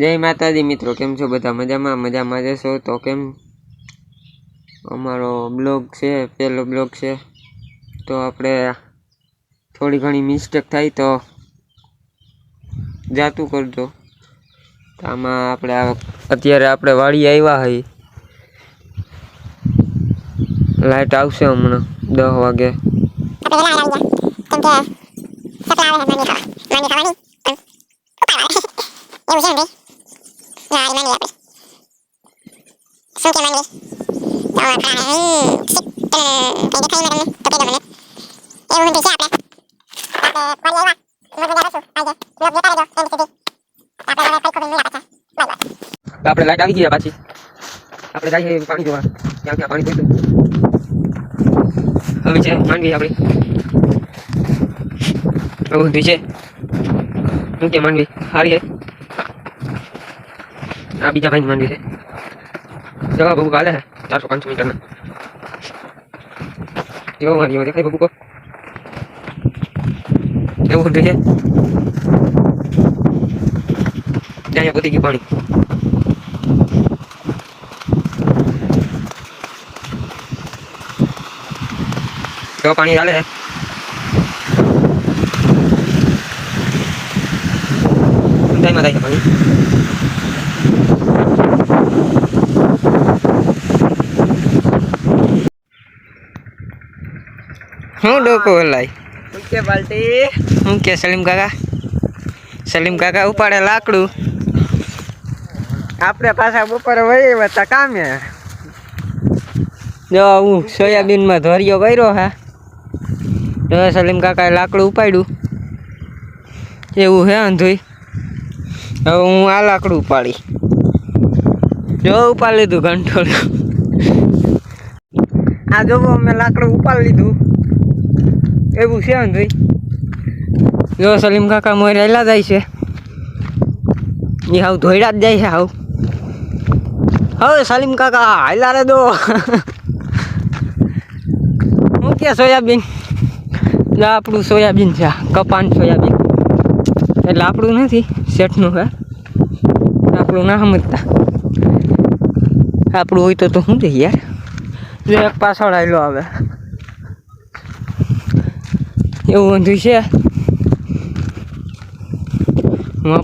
જય માતાજી મિત્રો, કેમ છો બધા? મજામાં જશો તો કેમ? અમારો બ્લોગ છે, પહેલો બ્લોગ છે, તો આપણે થોડી ઘણી મિસ્ટેક થાય તો જાતું કરજો. તો આમાં આપણે અત્યારે આપણે વાડી આવ્યા હઈ, લાઈટ આવશે હમણાં 10 વાગે. આપણે લાઈટ આવી ગયા પાછી. આપણે જઈએ પાણી જોવા, ત્યાં પાણી પીતું હવે છે માંડવી આપણી બધી છે. શું કે માંડવી સારી હે? આ બીજા ભાઈ માંડવી છે, જવા બબુ કાલે 400-500 મીટર ના જેવો મારી દેખાય બબુ કો એવું છે. ત્યાં પતી ગયું પાણી. જો પાણી ચાલે છે, ઊંડાઈમાં થાય છે પાણી. હું ડોકો લાઈ કે બાલટી હું કે સલીમ કાકા ઉપાડે લાકડું. આપણે પાછા બપોરે વહી હતા કામે. જો હું સોયાબીનમાં ધોરિયો કર્યો હા, જો સલીમ કાકાએ લાકડું ઉપાડ્યું. એવું હે અંધુઈ. હવે હું આ લાકડું ઉપાડી, જો ઉપાડી લીધું ઘંટોળ્યું. આ જોવો મેં લાકડું ઉપાડી લીધું. એવું છે અંધુઈ. જો સલીમ કાકા મોરે એલા જાય છે, એ હાવ ધોઈડા જ જાય છે હાવ. હવે સલીમ કાકા હાલા રે દો. હું કે સોયાબીન, આપણું સોયાબીન છે, કપાન સોયાબીન એટલે આપણું નથી, શેઠનું હે. આપણું ના સમજતા, આપણું હોય તો શું છે યાર. જો એક પાછળ આવેલો આવે એવું બધું છે.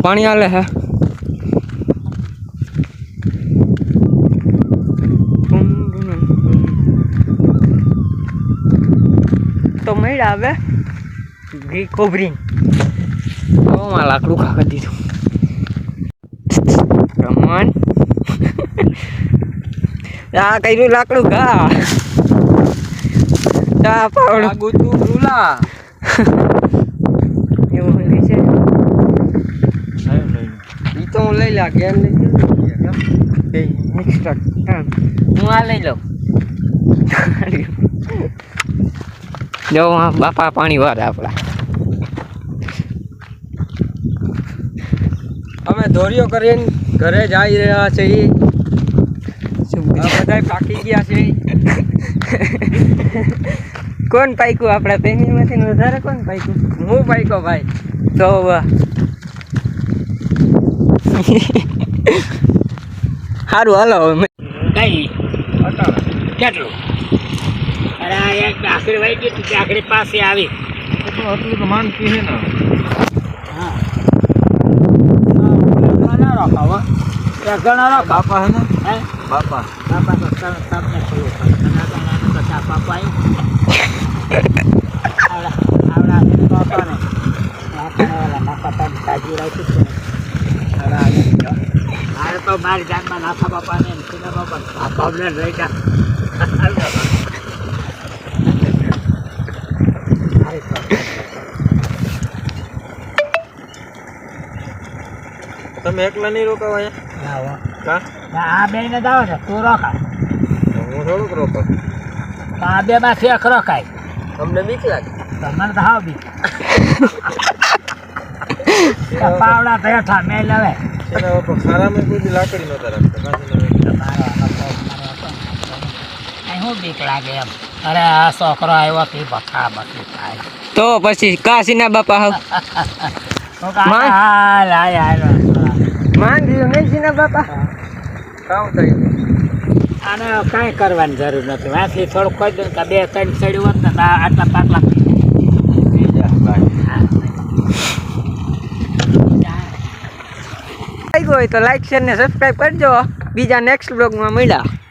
પાણી હાલે હે. તો મળ્યા આવે ઘી કોબરી માં લાકડું ખાવા દીધું. રમણ આ કર્યું લાકડું ઘા ચા પાવડું ગુતું રૂલા એવું છે. ઈ તો હું લઈ લા કેમ લઈ હું આ લઈ લઉં. જો બાપા પાણી વારે આપણા. અમે ધોરીઓ કરીને ઘરે જઈ રહ્યા છીએ. બધા પાકી ગયા છે. કોણ પાક્યું આપણા પેમીમાંથી વધારે? કોણ પાક્યું? હું પાક્યો ભાઈ. તો સારું હાલો હવે કઈ કેટલું? અરે એક આખરી વાઈ ગઈ હતી, આખરી પાસે આવી એટલું તો માનતી છે ને. હા ઘણા રાખો બાપા હે ને. બાપા તો તમને ખબર બાપા આવડા બાપા ને નાખા તાજી રાખી છે. મારે તો મારી જાનમાં નાખા બાપા ને બાપા રહી ગયા. તમે એકલા નહીં રોકાવા અહીંયા? આ બે ને દાવો છે, તું રોકાય. હું થોડુંક રોકાવ. આ બે માંથી એક રોકાય. તમને બીક લાગે? તમને તો હાવ બીક. પાવડા બેઠા મેલ હવે ખારામાં કોઈ લાકડી નતા રાખતા. શું બીક લાગે એમ? અરે આ છોકરો આવ્યો તે બખા બખી થાય તો પછી કાશીના બાપા હાવ માંગી ને બાપા કામ થયું આને કાંઈ કરવાની જરૂર નથી વાંચી થોડુંક કહી દઉં કે 2-3 સડી હોત ને તો આટલા પાટલા હોય તો લાઈક શેર ને સબસ્ક્રાઈબ કરજો બીજા નેક્સ્ટ બ્લોગમાં મળ્યા